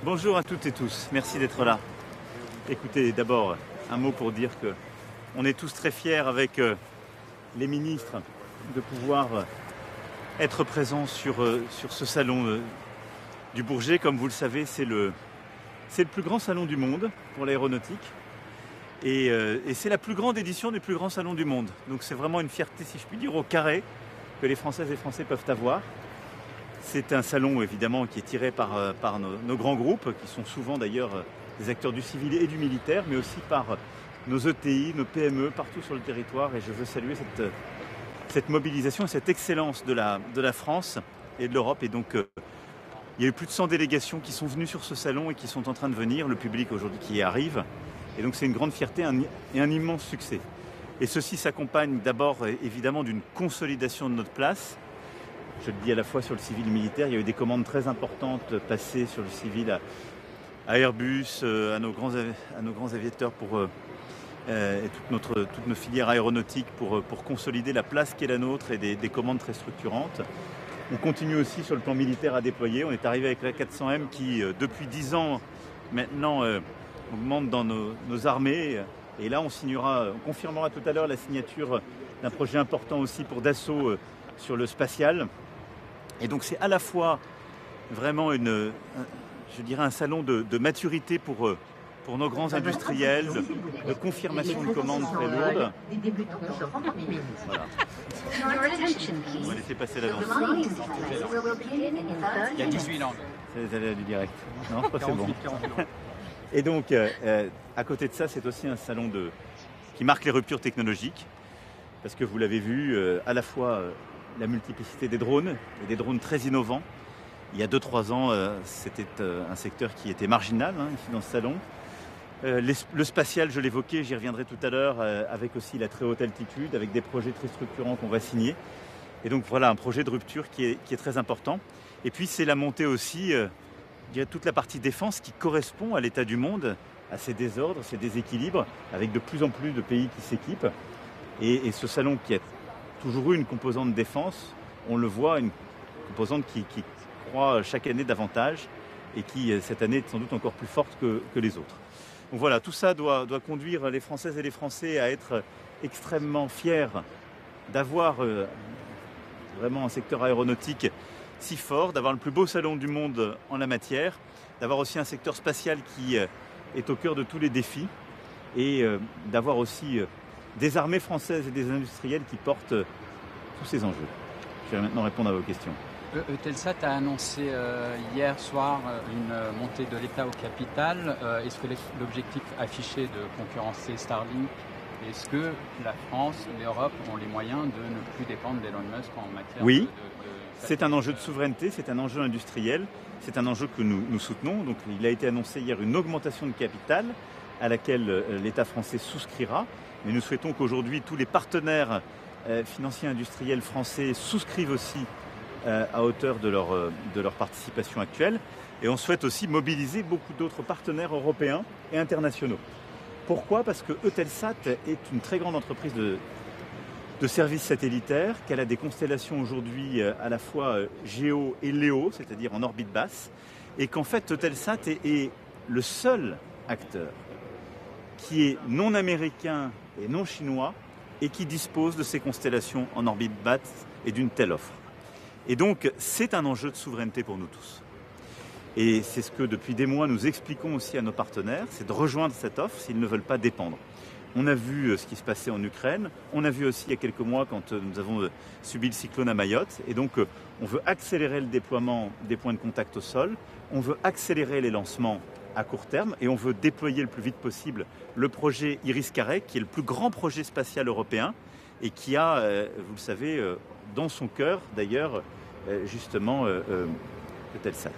Bonjour à toutes et tous, merci d'être là. Écoutez, d'abord, un mot pour dire que on est tous très fiers avec les ministres de pouvoir être présents sur ce salon du Bourget. Comme vous le savez, c'est le plus grand salon du monde pour l'aéronautique et c'est la plus grande édition du plus grand salon du monde. Donc c'est vraiment une fierté, si je puis dire, au carré que les Françaises et Français peuvent avoir. C'est un salon évidemment qui est tiré par nos grands groupes, qui sont souvent d'ailleurs des acteurs du civil et du militaire, mais aussi par nos ETI, nos PME partout sur le territoire. Et je veux saluer cette mobilisation et cette excellence de la France et de l'Europe. Et donc il y a eu plus de 100 délégations qui sont venues sur ce salon et qui sont en train de venir, le public aujourd'hui qui y arrive. Et donc c'est une grande fierté et un immense succès. Et ceci s'accompagne d'abord évidemment d'une consolidation de notre place. Je le dis à la fois sur le civil et le militaire, il y a eu des commandes très importantes passées sur le civil à Airbus, à nos grands aviateurs et toute nos filières aéronautiques pour consolider la place qui est la nôtre et des commandes très structurantes. On continue aussi sur le plan militaire à déployer. On est arrivé avec la 400M qui, depuis 10 ans maintenant, augmente dans nos armées. Et là, on confirmera tout à l'heure la signature d'un projet important aussi pour Dassault sur le spatial. Et donc c'est à la fois vraiment je dirais un salon de maturité pour nos grands industriels, de confirmation de commandes très lourdes. Voilà. On va laisser passer l'annonce. Il y a 18 langues. C'est les aléas du direct. Non, je crois que c'est bon. Et donc, à côté de ça, c'est aussi un salon qui marque les ruptures technologiques. Parce que vous l'avez vu, à la fois la multiplicité des drones, et des drones très innovants. Il y a 2-3 ans, c'était un secteur qui était marginal ici dans ce salon. Le spatial, je l'évoquais, j'y reviendrai tout à l'heure, avec aussi la très haute altitude, avec des projets très structurants qu'on va signer. Et donc voilà, un projet de rupture qui est très important. Et puis c'est la montée aussi, il y a toute la partie défense qui correspond à l'état du monde, à ces désordres, ces déséquilibres, avec de plus en plus de pays qui s'équipent. Et ce salon qui a toujours eu une composante défense, on le voit, une composante qui croît chaque année davantage et qui, cette année, est sans doute encore plus forte que les autres. Donc voilà, tout ça doit conduire les Françaises et les Français à être extrêmement fiers d'avoir vraiment un secteur aéronautique si fort, d'avoir le plus beau salon du monde en la matière, d'avoir aussi un secteur spatial qui est au cœur de tous les défis et d'avoir aussi des armées françaises et des industriels qui portent tous ces enjeux. Je vais maintenant répondre à vos questions. Eutelsat a annoncé hier soir une montée de l'État au capital. Est-ce que l'objectif affiché de concurrencer Starlink, est-ce que la France et l'Europe ont les moyens de ne plus dépendre d'Elon Musk en matière Oui, c'est un enjeu de souveraineté, c'est un enjeu industriel, c'est un enjeu que nous soutenons. Donc il a été annoncé hier une augmentation de capital à laquelle l'État français souscrira. Mais nous souhaitons qu'aujourd'hui tous les partenaires financiers industriels français souscrivent aussi à hauteur de leur participation actuelle. Et on souhaite aussi mobiliser beaucoup d'autres partenaires européens et internationaux. Pourquoi ? Parce que Eutelsat est une très grande entreprise de services satellitaires, qu'elle a des constellations aujourd'hui à la fois géo et léo, c'est-à-dire en orbite basse, et qu'en fait Eutelsat est le seul acteur qui est non américain et non chinois et qui dispose de ces constellations en orbite basse et d'une telle offre. Et donc c'est un enjeu de souveraineté pour nous tous. Et c'est ce que depuis des mois nous expliquons aussi à nos partenaires, c'est de rejoindre cette offre s'ils ne veulent pas dépendre. On a vu ce qui se passait en Ukraine, on a vu aussi il y a quelques mois quand nous avons subi le cyclone à Mayotte. Et donc on veut accélérer le déploiement des points de contact au sol, on veut accélérer les lancements à court terme et on veut déployer le plus vite possible le projet Iris-Carré, qui est le plus grand projet spatial européen et qui a, vous le savez, dans son cœur d'ailleurs, justement, Eutelsat.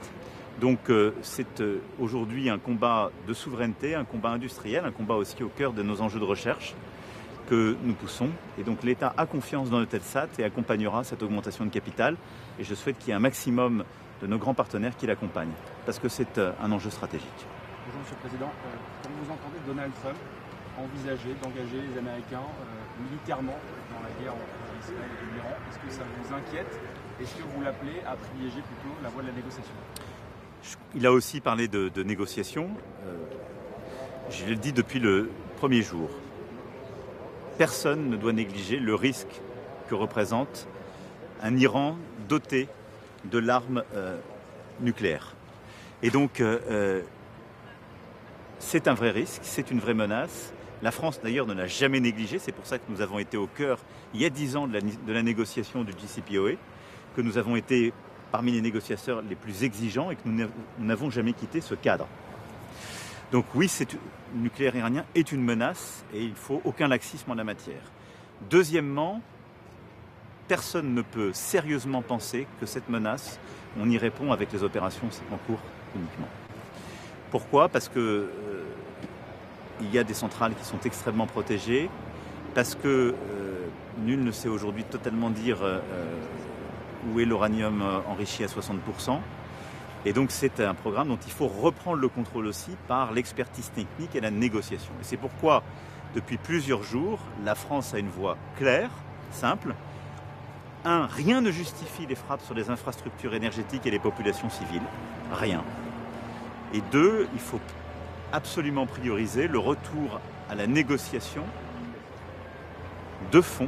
Donc c'est aujourd'hui un combat de souveraineté, un combat industriel, un combat aussi au cœur de nos enjeux de recherche que nous poussons. Et donc l'État a confiance dans Eutelsat et accompagnera cette augmentation de capital. Et je souhaite qu'il y ait un maximum de nos grands partenaires qui l'accompagnent, parce que c'est un enjeu stratégique. Bonjour Monsieur le Président. Comme vous entendez Donald Trump envisager d'engager les Américains militairement dans la guerre entre Israël et l'Iran, est-ce que ça vous inquiète ? Est-ce que vous l'appelez à privilégier plutôt la voie de la négociation ? Il a aussi parlé de négociations. Je le dis depuis le premier jour. Personne ne doit négliger le risque que représente un Iran doté de l'arme nucléaire. Et donc, c'est un vrai risque, c'est une vraie menace. La France, d'ailleurs, ne l'a jamais négligé. C'est pour ça que nous avons été au cœur, il y a 10 ans, de la négociation du JCPOA, que nous avons été parmi les négociateurs les plus exigeants et que nous n'avons jamais quitté ce cadre. Donc oui, le nucléaire iranien est une menace et il ne faut aucun laxisme en la matière. Deuxièmement, personne ne peut sérieusement penser que cette menace, on y répond avec les opérations en cours uniquement. Pourquoi ? Parce que il y a des centrales qui sont extrêmement protégées, parce que nul ne sait aujourd'hui totalement dire où est l'uranium enrichi à 60%. Et donc c'est un programme dont il faut reprendre le contrôle aussi par l'expertise technique et la négociation. Et c'est pourquoi, depuis plusieurs jours, la France a une voix claire, simple. 1. Rien ne justifie les frappes sur les infrastructures énergétiques et les populations civiles. Rien. Et 2. Il faut absolument prioriser le retour à la négociation de fond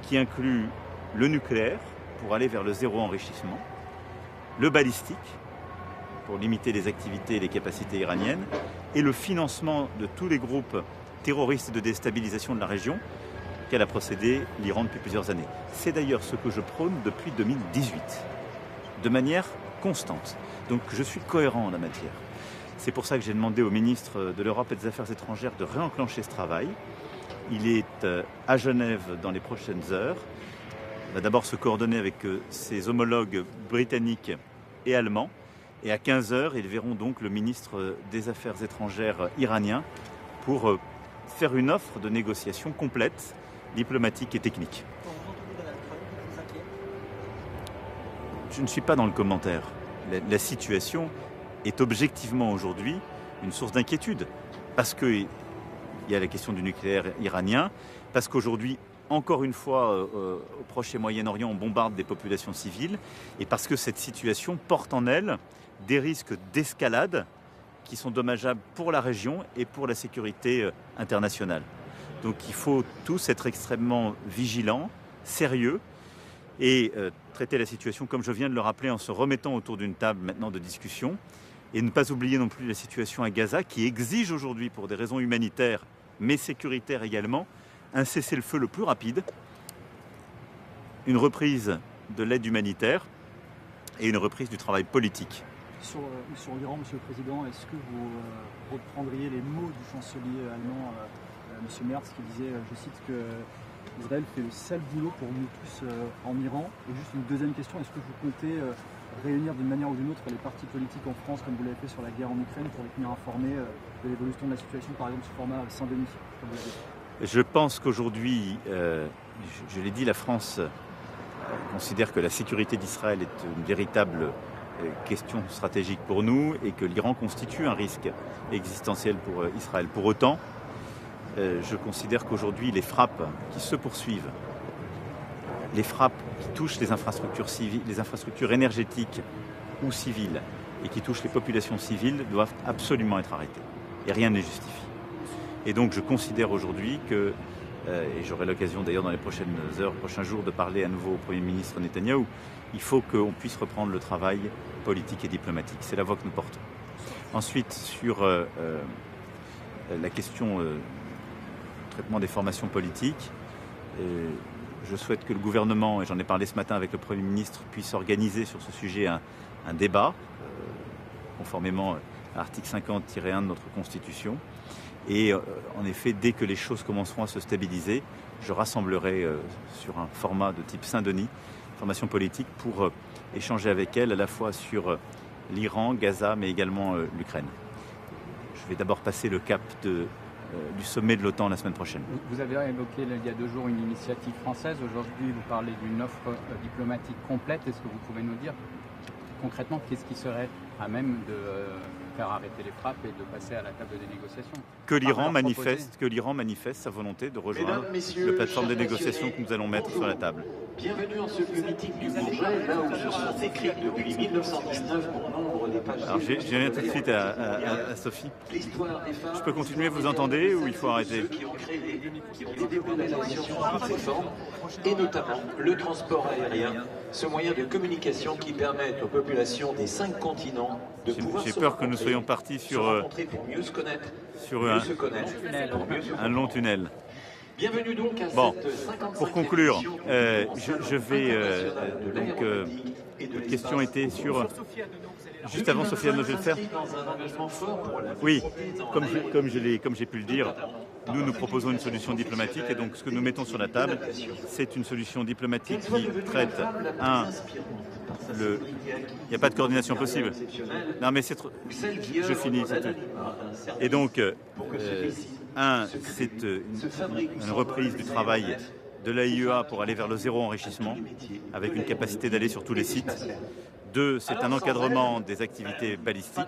qui inclut le nucléaire pour aller vers le zéro enrichissement, le balistique pour limiter les activités et les capacités iraniennes et le financement de tous les groupes terroristes de déstabilisation de la région qu'elle a procédé l'Iran depuis plusieurs années. C'est d'ailleurs ce que je prône depuis 2018, de manière constante. Donc je suis cohérent en la matière. C'est pour ça que j'ai demandé au ministre de l'Europe et des Affaires étrangères de réenclencher ce travail. Il est à Genève dans les prochaines heures. Il va d'abord se coordonner avec ses homologues britanniques et allemands. Et à 15h, ils verront donc le ministre des Affaires étrangères iranien pour faire une offre de négociation complète, diplomatique et technique. Je ne suis pas dans le commentaire. La situation est objectivement aujourd'hui une source d'inquiétude. Parce qu'il y a la question du nucléaire iranien, parce qu'aujourd'hui, encore une fois, au Proche et Moyen-Orient, on bombarde des populations civiles, et parce que cette situation porte en elle des risques d'escalade qui sont dommageables pour la région et pour la sécurité internationale. Donc il faut tous être extrêmement vigilants, sérieux, et traiter la situation comme je viens de le rappeler en se remettant autour d'une table maintenant de discussion, et ne pas oublier non plus la situation à Gaza qui exige aujourd'hui, pour des raisons humanitaires, mais sécuritaires également, un cessez-le-feu le plus rapide, une reprise de l'aide humanitaire et une reprise du travail politique. Sur l'Iran, Monsieur le Président, est-ce que vous reprendriez les mots du chancelier allemand, M. Merz, qui disait, je cite, que Israël fait le sale boulot pour nous tous en Iran. Et juste une deuxième question, est-ce que vous comptez réunir d'une manière ou d'une autre les partis politiques en France, comme vous l'avez fait sur la guerre en Ukraine, pour les tenir informés de l'évolution de la situation, par exemple, sous format Saint-Denis, comme vous l'avez dit ? Je pense qu'aujourd'hui, je l'ai dit, la France considère que la sécurité d'Israël est une véritable question stratégique pour nous et que l'Iran constitue un risque existentiel pour Israël. Pour autant, je considère qu'aujourd'hui, les frappes qui se poursuivent, les frappes qui touchent les infrastructures civiles, les infrastructures énergétiques ou civiles et qui touchent les populations civiles doivent absolument être arrêtées. Et rien ne les justifie. Et donc je considère aujourd'hui que, et j'aurai l'occasion d'ailleurs dans les prochaines heures, prochains jours de parler à nouveau au Premier ministre Netanyahou, il faut qu'on puisse reprendre le travail politique et diplomatique. C'est la voie que nous portons. Ensuite, sur la question du traitement des formations politiques, je souhaite que le gouvernement, et j'en ai parlé ce matin avec le Premier ministre, puisse organiser sur ce sujet un débat, conformément à l'article 50-1 de notre Constitution. Et en effet, dès que les choses commenceront à se stabiliser, je rassemblerai sur un format de type Saint-Denis, formation politique, pour échanger avec elle à la fois sur l'Iran, Gaza, mais également l'Ukraine. Je vais d'abord passer le cap du sommet de l'OTAN la semaine prochaine. Vous avez évoqué il y a 2 jours une initiative française. Aujourd'hui, vous parlez d'une offre diplomatique complète. Est-ce que vous pouvez nous dire concrètement, qu'est-ce qui serait à même de faire arrêter les frappes et de passer à la table des négociations? Que l'Iran manifeste sa volonté de rejoindre la plateforme des négociations que nous allons mettre sur la table. Bienvenue en ce lieu mythique du Bourget, là où se sont écrites depuis 1919 pour nombre des pages. Alors j'ai rien tout de suite à Sophie. Je peux continuer, vous entendez, ou il faut arrêter? Ceux qui ont développé la nation sous toutes ses formes, et notamment le transport aérien, ce moyen de communication qui permet aux populations des 5 continents de pouvoir J'ai peur que nous soyons partis sur mieux se connaître, un long tunnel. Bienvenue donc à Bon, cette 55e pour conclure, édition je vais la question était sur juste avant Sophie Anno, je vais le faire. Oui, comme j'ai pu le dire, nous proposons une solution diplomatique et donc ce que nous mettons sur la table, c'est une solution diplomatique qui traite il n'y a pas de coordination possible. Non mais c'est trop. Je finis. Et donc, c'est une reprise du travail de l'AIEA pour aller vers le zéro enrichissement, avec une capacité d'aller sur tous les sites. 2, c'est un encadrement des activités balistiques.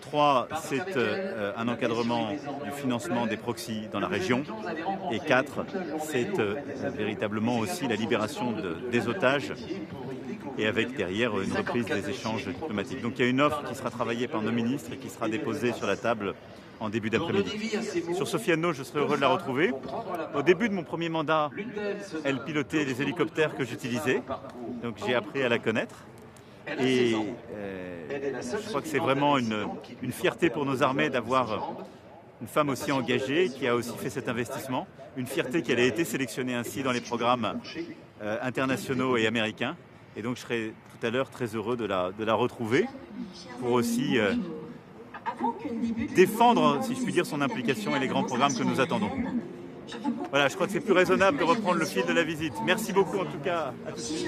3, c'est un encadrement du financement des proxys dans la région. Et 4, c'est véritablement aussi la libération des otages et avec derrière une reprise des échanges diplomatiques. Donc il y a une offre qui sera travaillée par nos ministres et qui sera déposée sur la table en début d'après-midi. Sur Sophie Anno, je serai heureux de la retrouver. Au début de mon premier mandat, elle pilotait les hélicoptères que j'utilisais, donc j'ai appris à la connaître. Et je crois que c'est vraiment une fierté pour nos armées d'avoir une femme aussi engagée qui a aussi fait cet investissement. Une fierté qu'elle ait été sélectionnée ainsi dans les programmes internationaux et américains. Et donc je serai tout à l'heure très heureux de la retrouver pour aussi défendre, si je puis dire, son implication et les grands programmes que nous attendons. Voilà, je crois que c'est plus raisonnable de reprendre le fil de la visite. Merci beaucoup en tout cas à tous.